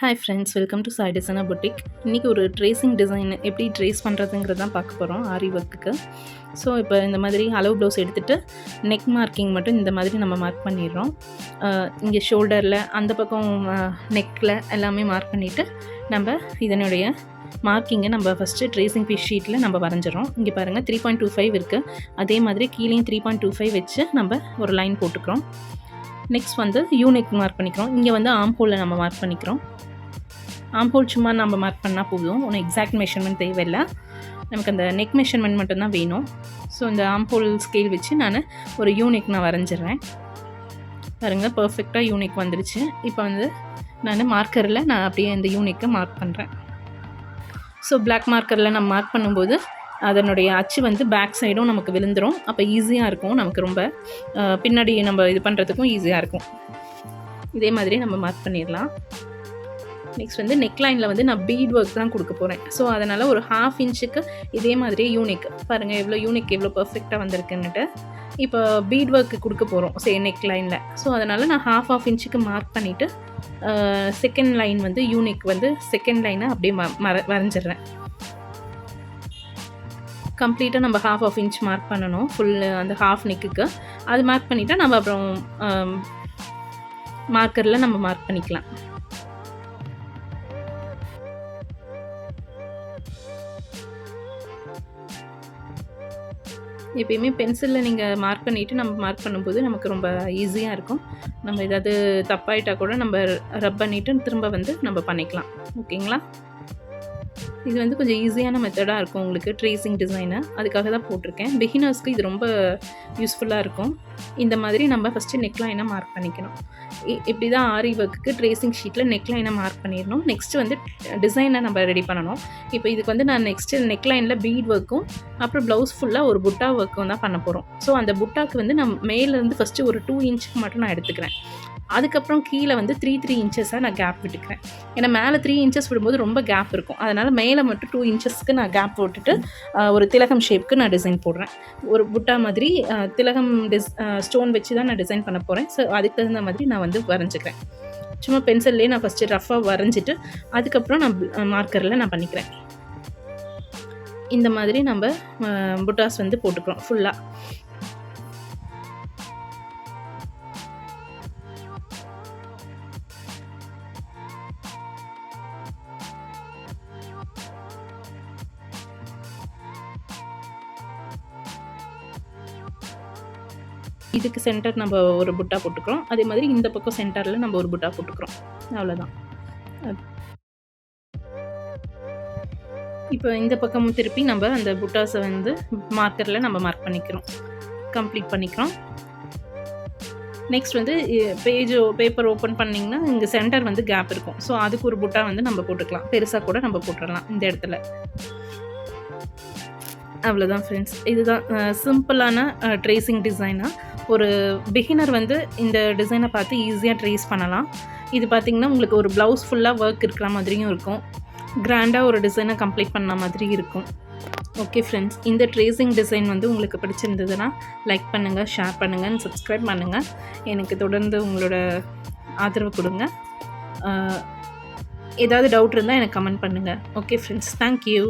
Hi friends, welcome to Sai designer boutique. இன்றைக்கி ஒரு tracing design எப்படி ட்ரேஸ் பண்ணுறதுங்கிறது தான் பார்க்க போகிறோம் ஆரி ஒர்க்குக்கு. ஸோ இப்போ இந்த மாதிரி அளவு ப்ளவுஸ் எடுத்துகிட்டு நெக் மார்க்கிங் மட்டும் இந்த மாதிரி நம்ம மார்க் பண்ணிடுறோம். இங்கே ஷோல்டரில் அந்த பக்கம் நெக்கில் எல்லாமே மார்க் பண்ணிவிட்டு நம்ம இதனுடைய மார்க்கிங்கை நம்ம ஃபஸ்ட்டு ட்ரேசிங் பீஸ் ஷீட்டில் நம்ம வரைஞ்சிடறோம். இங்கே பாருங்கள் 3.25 இருக்குது. அதே மாதிரி கீழேயும் 3.25 வச்சு நம்ம ஒரு லைன் போட்டுக்கிறோம். நெக்ஸ்ட் வந்து யூனெக் மார்க் பண்ணிக்கிறோம். இங்கே வந்து ஆம்ஹோலில் நம்ம மார்க் பண்ணிக்கிறோம். ஆம்ஹோல் சும்மா நம்ம மார்க் பண்ணால் போதும், ஒன்றும் எக்ஸாக்ட் மெஷர்மெண்ட் தேவையில்லை. நமக்கு அந்த நெக் மெஷர்மெண்ட் மட்டும்தான் வேணும். ஸோ இந்த ஆம்ஹோல் ஸ்கேல் வச்சு நான் ஒரு யூனிக் நான் வரைஞ்சிடுறேன். பாருங்கள், பர்ஃபெக்டாக யூனிக் வந்துருச்சு. இப்போ வந்து நான் மார்க்கரில் நான் அப்படியே இந்த யூனிக்கை மார்க் பண்ணுறேன். ஸோ பிளாக் மார்க்கரில் நம்ம மார்க் பண்ணும்போது அதனுடைய அச்சு வந்து பேக் சைடும் நமக்கு விழுந்துடும். அப்போ ஈஸியாக இருக்கும், நமக்கு ரொம்ப பின்னாடி நம்ம இது பண்ணுறதுக்கும் ஈஸியாக இருக்கும். இதே மாதிரி நம்ம மார்க் பண்ணிடலாம். நெக்ஸ்ட் வந்து நெக்லைனில் வந்து நான் பீட் ஒர்க் தான் கொடுக்க போகிறேன். ஸோ அதனால் ஒரு 1/2 இன்ச்சுக்கு இதே மாதிரியே யூனிக் பாருங்கள், எவ்வளோ யூனிக் எவ்வளோ பர்ஃபெக்டாக வந்திருக்குன்னுட்டு. இப்போ பீட் ஒர்க்கு கொடுக்க போகிறோம் நெக்லைனில். ஸோ அதனால் நான் 1/2 இன்ச்சுக்கு மார்க் பண்ணிவிட்டு செகண்ட் லைன் வந்து யூனிக் வந்து செகண்ட் லைனை அப்படியே வரைஞ்சிட்றேன். கம்ப்ளீட்டாக நம்ம 1/2 இன்ச் மார்க் பண்ணணும், ஃபுல் அந்த 1/2 நெக்குக்கு. அது மார்க் பண்ணிவிட்டால் நம்ம அப்புறம் மார்க்கரில் நம்ம மார்க் பண்ணிக்கலாம். எப்பயுமே பென்சிலில் நீங்கள் மார்க் பண்ணிவிட்டு நம்ம மார்க் பண்ணும்போது நமக்கு ரொம்ப ஈஸியாக இருக்கும். நம்ம ஏதாவது தப்பாயிட்டால் கூட நம்ம ரப் பண்ணிவிட்டு திரும்ப வந்து நம்ம பண்ணிக்கலாம். ஓகேங்களா? இது வந்து கொஞ்சம் ஈஸியான மெத்தடாக இருக்கும் உங்களுக்கு ட்ரேசிங் டிசைனு, அதுக்காக தான் போட்டிருக்கேன். பிகினர்ஸ்க்கு இது ரொம்ப யூஸ்ஃபுல்லாக இருக்கும். இந்த மாதிரி நம்ம ஃபஸ்ட்டு நெக்லைனை மார்க் பண்ணிக்கணும். இப்படி தான் ஆரி ஒர்க்குக்கு ட்ரேசிங் ஷீட்டில் நெக்லைனை மார்க் பண்ணிடணும். நெக்ஸ்ட்டு வந்து டிசைனை நம்ம ரெடி பண்ணணும். இப்போ இதுக்கு வந்து நான் நெக்ஸ்ட்டு நெக்லைனில் பீட் ஒர்க்கும் அப்புறம் ப்ளவுஸ் ஃபுல்லாக ஒரு புட்டா ஒர்க்கும் தான் பண்ண போகிறோம். ஸோ அந்த புட்டாக்கு வந்து நான் மேலேருந்து ஃபஸ்ட்டு ஒரு 2 இன்ச்சுக்கு மட்டும் நான் எடுத்துக்கிறேன். அதுக்கப்புறம் கீழே வந்து 3 இன்ச்சஸாக நான் கேப் விட்டுக்கிறேன். ஏன்னா மேலே 3 இன்ச்சஸ் விடும்போது ரொம்ப கேப் இருக்கும். அதனால் மேலே மட்டும் 2 இன்ச்சஸ்க்கு நான் கேப் போட்டுட்டு ஒரு திலகம் ஷேப்புக்கு நான் டிசைன் போடுறேன். ஒரு புட்டா மாதிரி திலகம் ஸ்டோன் வச்சு தான் நான் டிசைன் பண்ண போகிறேன். ஸோ அதுக்கு தகுந்த மாதிரி நான் வந்து வரைஞ்சிக்கிறேன். சும்மா பென்சில்லே நான் ஃபஸ்ட்டு ரஃபாக வரைஞ்சிட்டு அதுக்கப்புறம் நான் மார்க்கரில் நான் பண்ணிக்கிறேன். இந்த மாதிரி நம்ம புட்டாஸ் வந்து போட்டுக்கிறோம் ஃபுல்லாக. இதுக்கு சென்டர் நம்ம ஒரு புட்டா போட்டுக்கிறோம். அதே மாதிரி இந்த பக்கம் சென்டரில் நம்ம ஒரு புட்டா போட்டுக்கிறோம். அவ்வளோதான். இப்போ இந்த பக்கமும் திருப்பி நம்ம அந்த புட்டாஸை வந்து மார்க்கரில் நம்ம மார்க் பண்ணிக்கிறோம், கம்ப்ளீட் பண்ணிக்கிறோம். நெக்ஸ்ட் வந்து பேப்பர் ஓப்பன் பண்ணிங்கன்னா இங்கே சென்டர் வந்து கேப் இருக்கும். ஸோ அதுக்கு ஒரு புட்டா வந்து நம்ம போட்டுக்கலாம், பெருசாக கூட நம்ம போட்டுடலாம் இந்த இடத்துல. அவ்வளோதான் ஃப்ரெண்ட்ஸ், இதுதான் சிம்பிளான ட்ரேசிங் டிசைனாக. ஒரு பிகினர் வந்து இந்த டிசைனை பார்த்து ஈஸியாக ட்ரேஸ் பண்ணலாம். இது பார்த்திங்கன்னா உங்களுக்கு ஒரு ப்ளவுஸ் ஃபுல்லாக ஒர்க் இருக்கிற மாதிரியும் இருக்கும், கிராண்டாக ஒரு டிசைனை கம்ப்ளீட் பண்ண மாதிரி இருக்கும். ஓகே ஃப்ரெண்ட்ஸ், இந்த ட்ரேசிங் டிசைன் வந்து உங்களுக்கு பிடிச்சிருந்ததுன்னா லைக் பண்ணுங்கள், ஷேர் பண்ணுங்கள், சப்ஸ்கிரைப் பண்ணுங்கள். எனக்கு தொடர்ந்து உங்களோட ஆதரவு கொடுங்க. ஏதாவது டவுட் இருந்தால் எனக்கு கமெண்ட் பண்ணுங்கள். Okay friends, thank you.